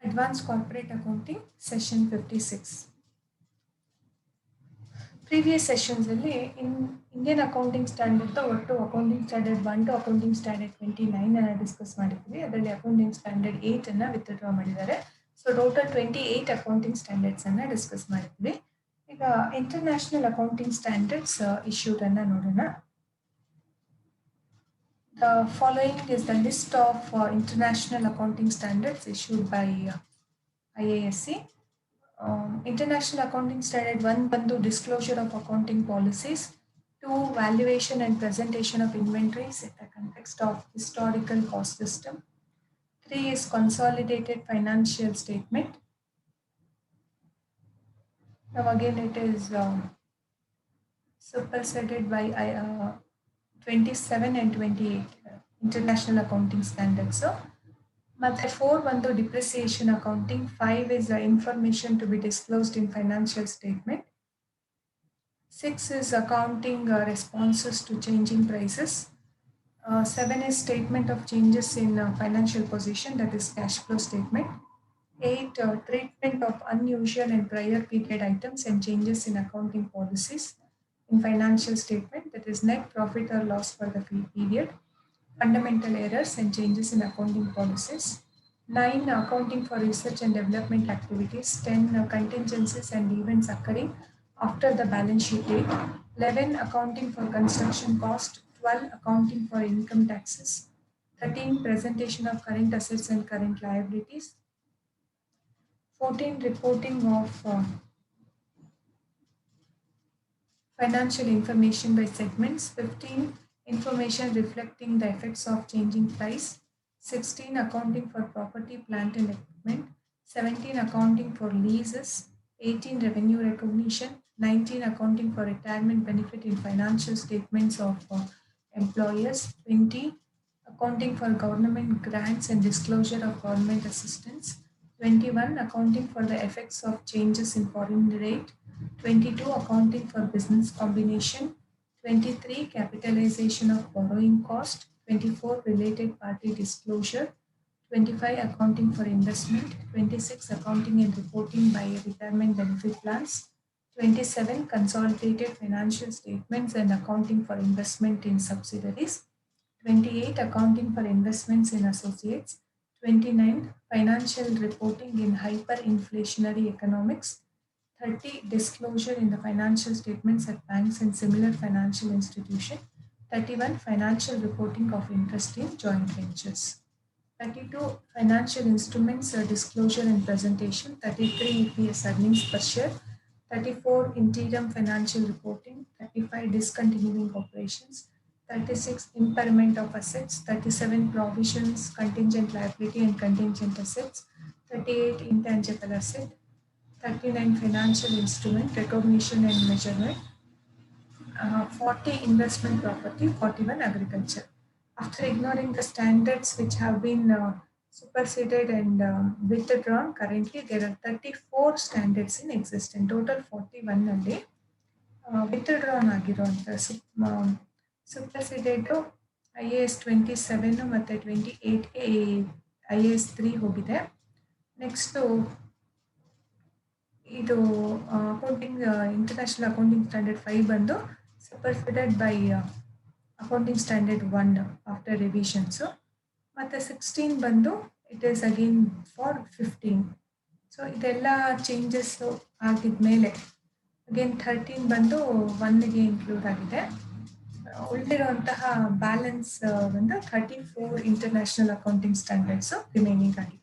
Advanced Corporate Accounting, Session 56. Previous ಸೆಷನ್ಸಲ್ಲಿ Indian accounting standard ಒಟ್ಟು accounting standard 1 to accounting standard 29 ಅನ್ನು discuss ಮಾಡಿದ್ವಿ. ಅದರಲ್ಲಿ ಅಕೌಂಟಿಂಗ್ ಸ್ಟ್ಯಾಂಡರ್ಡ್ 8 ಅನ್ನು ವಿತ್ಡ್ರಾ ಮಾಡಿದ್ದಾರೆ. ಸೊ ಟೋಟಲ್ 28 ಅಕೌಂಟಿಂಗ್ ಸ್ಟ್ಯಾಂಡರ್ಡ್ಸ್ ಅನ್ನು ಡಿಸ್ಕಸ್ ಮಾಡಿದ್ವಿ. ಈಗ ಇಂಟರ್ನ್ಯಾಷನಲ್ ಅಕೌಂಟಿಂಗ್ ಸ್ಟ್ಯಾಂಡರ್ಡ್ಸ್ ಇಶ್ಯೂಡ್ ಅನ್ನು ನೋಡೋಣ. The following is the list of international accounting standards issued by IASC. International Accounting Standard 1 ಬಂದು disclosure of accounting policies, 2 valuation and presentation of inventories in the context of historical cost system, 3 is consolidated financial statement. Now again it is superseded by 27 and 28 International Accounting Standards. So, ಮತ್ತೆ 4 ಬಂದು depreciation accounting, 5 is information to be disclosed in financial statement, 6 is accounting responses to changing prices, 7 is statement of changes in financial position, that is cash flow statement, 8 treatment of unusual and prior period items and changes in accounting policies in financial statement, that is net profit or loss for the period, fundamental errors and changes in accounting policies, 9 accounting for research and development activities, 10 contingencies and events occurring after the balance sheet date, 11 accounting for construction cost, 12 accounting for income taxes, 13 presentation of current assets and current liabilities, 14 reporting of financial information by segments, 15 information reflecting the effects of changing price, 16 accounting for property, plant and equipment, 17 accounting for leases, 18 revenue recognition, 19 accounting for retirement benefit in financial statements of employers, 20 accounting for government grants and disclosure of government assistance, 21 accounting for the effects of changes in foreign rate, 22 accounting for business combination, 23 capitalization of borrowing cost, 24 related party disclosure, 25 accounting for investment, 26 accounting and reporting by retirement benefit plans, 27 consolidated financial statements and accounting for investment in subsidiaries, 28 accounting for investments in associates, 29 financial reporting in hyperinflationary economics, 30 disclosure in the financial statements at banks and similar financial institution, 31 financial reporting of interest in joint ventures, 32 financial instruments disclosure and presentation, 33 EPS earnings per share, 34 interim financial reporting, 35 discontinuing operations, 36 impairment of assets, 37 provisions, contingent liability and contingent assets, 38 intangible asset, 39 financial instrument recognition and measurement, 40 investment property, 41 agriculture. After ignoring the standards which have been superseded and withdrawn, currently there are 34 standards in existence. Total 41 ಅಲ್ಲಿ withdrawn ಆಗಿರುವಂಥ superseded IAS 27 ಮತ್ತು 28ಗೆ IAS 3 ಹೋಗಿದೆ. Next ಇದು accounting international accounting standard 5 ಬಂದು ಸಪರ್ಸಿಡೆಡ್ by accounting standard 1 after ರಿವಿಷನ್ಸು, ಮತ್ತು 16 ಬಂದು it is again for 15. So ಇದೆಲ್ಲ changes ಆಗಿದ್ಮೇಲೆ again 13 ಬಂದು 1ಗೆ ಇನ್ಕ್ಲೂಡ್ ಆಗಿದೆ. ಉಳಿದಿರುವಂತಹ ಬ್ಯಾಲೆನ್ಸ್ ಬಂದು 34 ಇಂಟರ್ನ್ಯಾಷನಲ್ ಅಕೌಂಟಿಂಗ್ ಸ್ಟ್ಯಾಂಡರ್ಡ್ಸು ರಿಮೈನಿಂಗ್ ಆಗಿದೆ.